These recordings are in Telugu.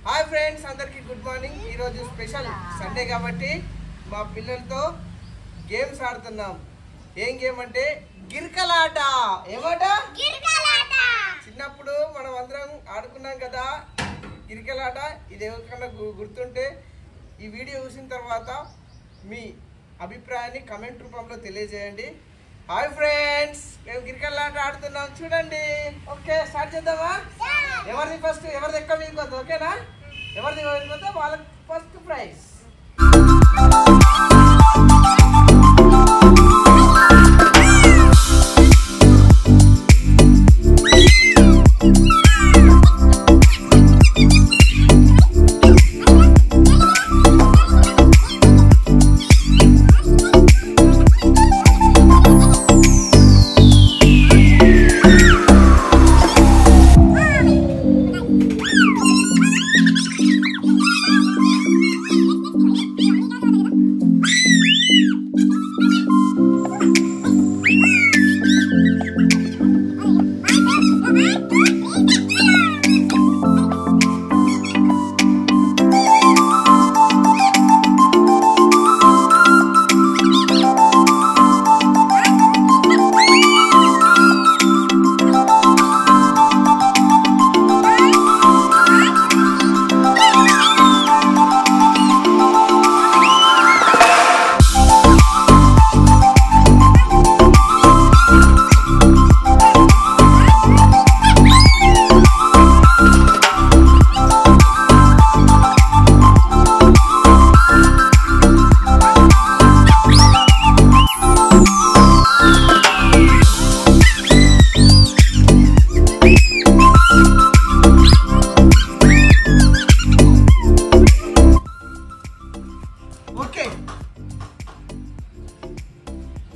హాయ్ ఫ్రెండ్స్, అందరికి గుడ్ మార్నింగ్. ఈరోజు స్పెషల్ సండే కాబట్టి మా పిల్లలతో గేమ్స్ ఆడుతున్నాం. ఏం గేమ్ అంటే గిరికలాట. ఏమాట? చిన్నప్పుడు మనం అందరం ఆడుకున్నాం కదా గిరికలాట. ఇది ఎవరికన్నా గుర్తుంటే ఈ వీడియో చూసిన తర్వాత మీ అభిప్రాయాన్ని కమెంట్ రూపంలో తెలియజేయండి. హాయ్ ఫ్రెండ్స్, మేము గిరికలాట ఆడుతున్నాం, చూడండి. ఓకే, స్టార్ట్ చేద్దామా? ఎవరిది ఫస్ట్, ఎవరిది ఎక్కువ వీగిపోతుంది, ఓకేనా? ఎవరిది వీగిపోతే వాళ్ళకి ఫస్ట్ ప్రైజ్.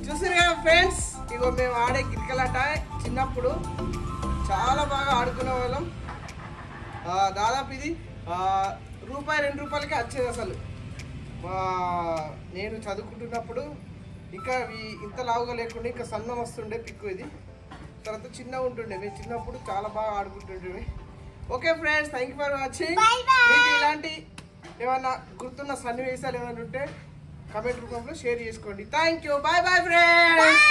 చూసారుగా ఫ్రెండ్స్, ఇగో మేము ఆడే గిరికలాట చిన్నప్పుడు చాలా బాగా ఆడుకునే వాళ్ళం. దాదాపు ఇది రూపాయి 2 రూపాయలకి వచ్చేది. అసలు నేను చదువుకుంటున్నప్పుడు ఇంకా ఇంత లావుగా లేకుండా ఇంకా సన్నం వస్తుండే పిక్కు. ఇది తర్వాత చిన్నగా ఉంటుండే. మేము చిన్నప్పుడు చాలా బాగా ఆడుకుంటుండే. Okay friends, thank you for watching. మీకు ఇలాంటి ఏమన్నా గుర్తున్న సన్నివేశాలు ఏమైనా ఉంటే కమెంట్ రూపంలో షేర్ చేసుకోండి. Thank you, bye bye friends.